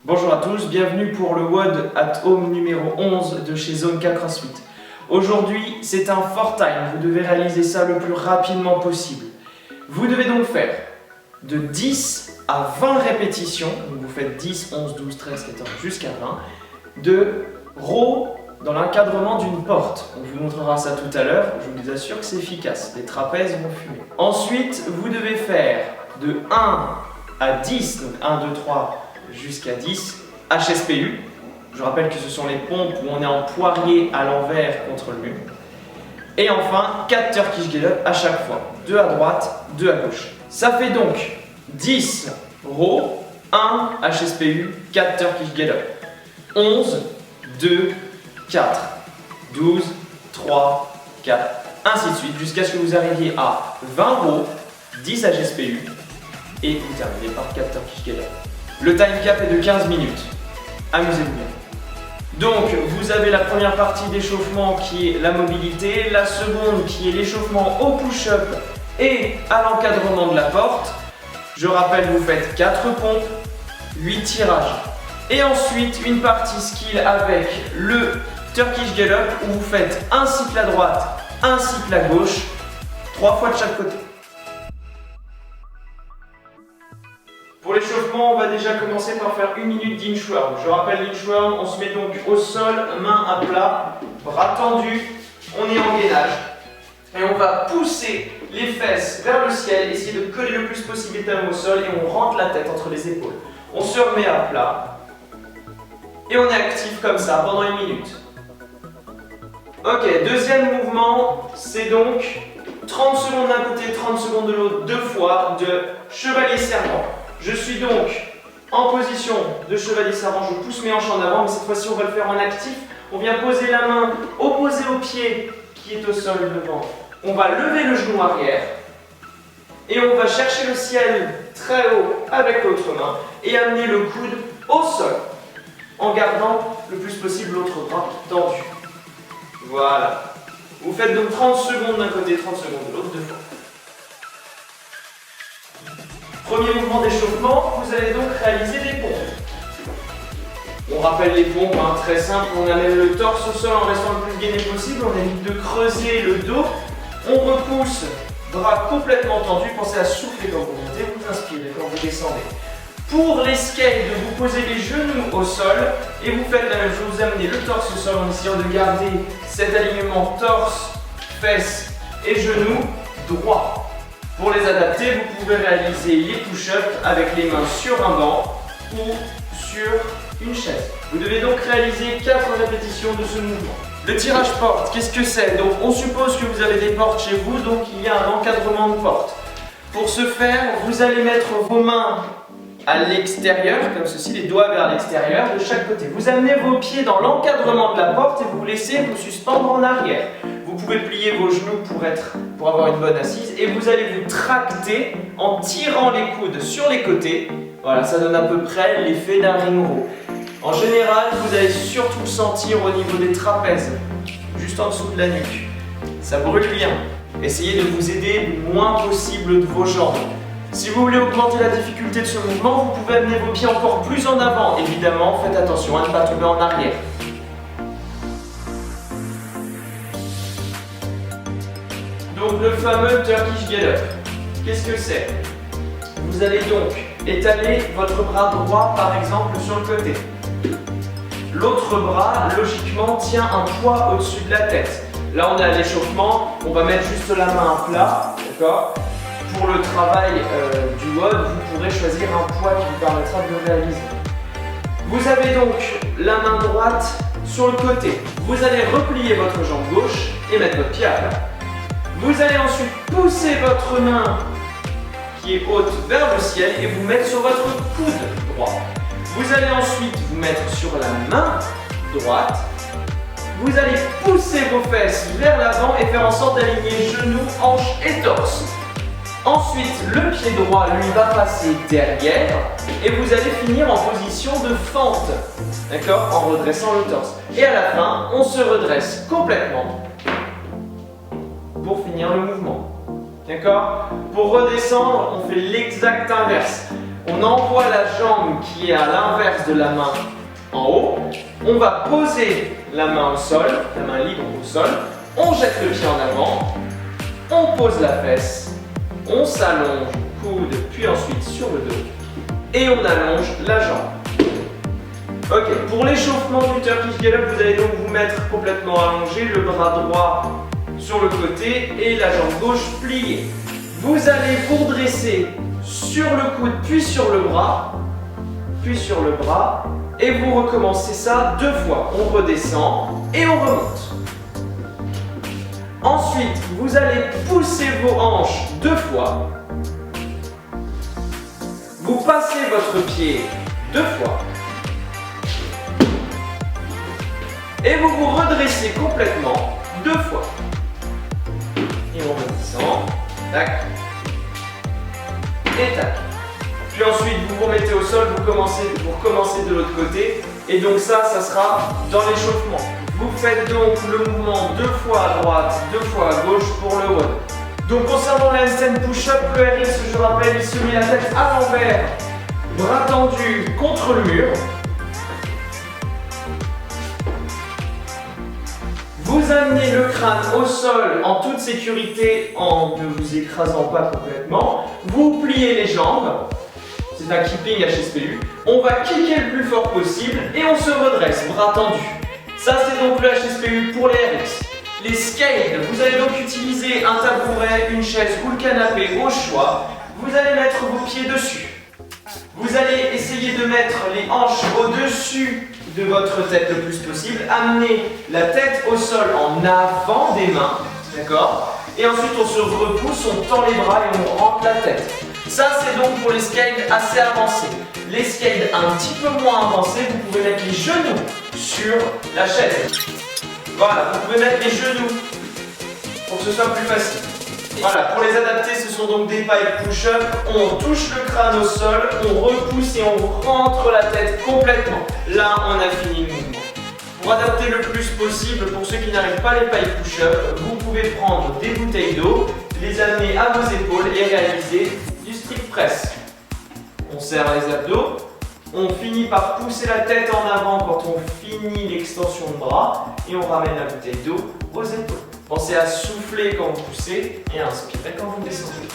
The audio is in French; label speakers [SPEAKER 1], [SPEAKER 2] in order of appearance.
[SPEAKER 1] Bonjour à tous, bienvenue pour le WOD at Home numéro 11 de chez Zone K CrossFit. Aujourd'hui, c'est un fort time, vous devez réaliser ça le plus rapidement possible. Vous devez donc faire de 10 à 20 répétitions, donc vous faites 10, 11, 12, 13, 14 jusqu'à 20, de row dans l'encadrement d'une porte. On vous montrera ça tout à l'heure, je vous assure que c'est efficace, les trapèzes vont fumer. Ensuite, vous devez faire de 1 à 10, donc 1, 2, 3, jusqu'à 10, HSPU. Je rappelle que ce sont les pompes où on est en poirier à l'envers contre le mur. Et enfin, 4 Turkish Get Up à chaque fois. 2 à droite, 2 à gauche. Ça fait donc 10 row, 1 HSPU, 4 Turkish Get Up. 11, 2, 4, 12, 3, 4, ainsi de suite, jusqu'à ce que vous arriviez à 20 rows, 10 HSPU, et vous terminez par 4 Turkish Get Up. Le time cap est de 15 minutes. Amusez-vous bien. Donc, vous avez la première partie d'échauffement qui est la mobilité, la seconde qui est l'échauffement au push-up et à l'encadrement de la porte. Je rappelle, vous faites 4 pompes, 8 tirages. Et ensuite, une partie skill avec le Turkish Get Up où vous faites un cycle à droite, un cycle à gauche, 3 fois de chaque côté. Pour l'échauffement, on va déjà commencer par faire 1 minute d'inchworm. Je rappelle l'inchworm, on se met donc au sol, main à plat, bras tendus, on est en gainage. Et on va pousser les fesses vers le ciel, essayer de coller le plus possible les talons au sol et on rentre la tête entre les épaules. On se remet à plat et on est actif comme ça pendant 1 minute. Ok, deuxième mouvement, c'est donc 30 secondes d'un côté, 30 secondes de l'autre, 2 fois de chevalier serpent. Je suis donc en position de chevalier serpent, je pousse mes hanches en avant, mais cette fois-ci on va le faire en actif. On vient poser la main opposée au pied qui est au sol devant. On va lever le genou arrière et on va chercher le ciel très haut avec l'autre main et amener le coude au sol en gardant le plus possible l'autre bras tendu. Voilà. Vous faites donc 30 secondes d'un côté, 30 secondes de l'autre, 2 fois. Premier mouvement d'échauffement, vous allez donc réaliser des pompes. On rappelle les pompes, très simple, on amène le torse au sol en restant le plus gainé possible, on évite de creuser le dos, on repousse, bras complètement tendus, pensez à souffler quand vous montez, vous inspirez quand vous descendez. Pour les skates, vous posez les genoux au sol et vous faites la même chose, vous amenez le torse au sol en essayant de garder cet alignement torse, fesses et genoux droit. Pour les adapter, vous pouvez réaliser les push-ups avec les mains sur un banc ou sur une chaise. Vous devez donc réaliser 4 répétitions de ce mouvement. Le tirage porte, qu'est-ce que c'est? Donc on suppose que vous avez des portes chez vous, donc il y a un encadrement de porte. Pour ce faire, vous allez mettre vos mains à l'extérieur, comme ceci, les doigts vers l'extérieur de chaque côté. Vous amenez vos pieds dans l'encadrement de la porte et vous laissez vous suspendre en arrière. Vous pouvez plier vos genoux pour avoir une bonne assise et vous allez vous tracter en tirant les coudes sur les côtés. Voilà, ça donne à peu près l'effet d'un ring row. En général, vous allez surtout le sentir au niveau des trapèzes, juste en dessous de la nuque. Ça brûle bien. Essayez de vous aider le moins possible de vos jambes. Si vous voulez augmenter la difficulté de ce mouvement, vous pouvez amener vos pieds encore plus en avant. Évidemment, faites attention à ne pas tomber en arrière. Donc le fameux Turkish Get Up. Qu'est-ce que c'est? Vous allez donc étaler votre bras droit par exemple sur le côté. L'autre bras, logiquement, tient un poids au-dessus de la tête. Là, on est à l'échauffement, on va mettre juste la main à plat, d'accord? Pour le travail du WOD, vous pourrez choisir un poids qui vous permettra de le réaliser. Vous avez donc la main droite sur le côté. Vous allez replier votre jambe gauche et mettre votre pied à plat. Vous allez ensuite pousser votre main qui est haute vers le ciel et vous mettre sur votre coude droit. Vous allez ensuite vous mettre sur la main droite. Vous allez pousser vos fesses vers l'avant et faire en sorte d'aligner genoux, hanches et torse. Ensuite, le pied droit, lui, va passer derrière et vous allez finir en position de fente, d'accord, en redressant le torse. Et à la fin, on se redresse complètement pour finir le mouvement, d'accord. Pour redescendre, on fait l'exact inverse. On envoie la jambe qui est à l'inverse de la main en haut. On va poser la main au sol, la main libre au sol. On jette le pied en avant. On pose la fesse. On s'allonge, coude, puis ensuite sur le dos. Et on allonge la jambe. Ok, pour l'échauffement du turkish get-up, vous allez donc vous mettre complètement allongé, le bras droit sur le côté et la jambe gauche pliée. Vous allez vous redresser sur le coude, puis sur le bras, et vous recommencez ça 2 fois. On redescend et on remonte. Ensuite, vous allez pousser vos hanches 2 fois. Vous passez votre pied 2 fois. Et vous vous redressez complètement 2 fois. Et on redescend. Tac. Et tac. Puis ensuite, vous vous remettez au sol, vous recommencez de l'autre côté. Et donc ça sera dans l'échauffement. Vous faites donc le mouvement 2 fois à droite, 2 fois à gauche pour le WOD. Donc concernant la handstand push-up, le RX, je rappelle, il se met la tête à l'envers, bras tendus contre le mur. Vous amenez le crâne au sol en toute sécurité en ne vous écrasant pas complètement. Vous pliez les jambes. C'est un keeping HSPU. On va kicker le plus fort possible et on se redresse, bras tendus. Ça, c'est donc le HSPU pour les RX. Les scales, vous allez donc utiliser un tabouret, une chaise ou le canapé au choix. Vous allez mettre vos pieds dessus. Vous allez essayer de mettre les hanches au-dessus de votre tête le plus possible. Amener la tête au sol en avant des mains. D'accord? Et ensuite, on se repousse, on tend les bras et on rentre la tête. Ça, c'est donc pour les scales assez avancés. Les scales un petit peu moins avancés, vous pouvez mettre les genoux sur la chaise. Voilà, vous pouvez mettre les genoux pour que ce soit plus facile. Voilà, pour les adapter, ce sont donc des pipes push-up. On touche le crâne au sol, on repousse et on rentre la tête complètement. Là, on a fini le mouvement. Pour adapter le plus possible, pour ceux qui n'arrivent pas les pipes push-up, vous pouvez prendre des bouteilles d'eau, les amener à vos épaules et réaliser du strict press. On serre les abdos, on finit par pousser la tête en avant quand on finit l'extension de bras et on ramène la bouteille d'eau aux épaules. Pensez à souffler quand vous poussez et à inspirer quand vous descendez.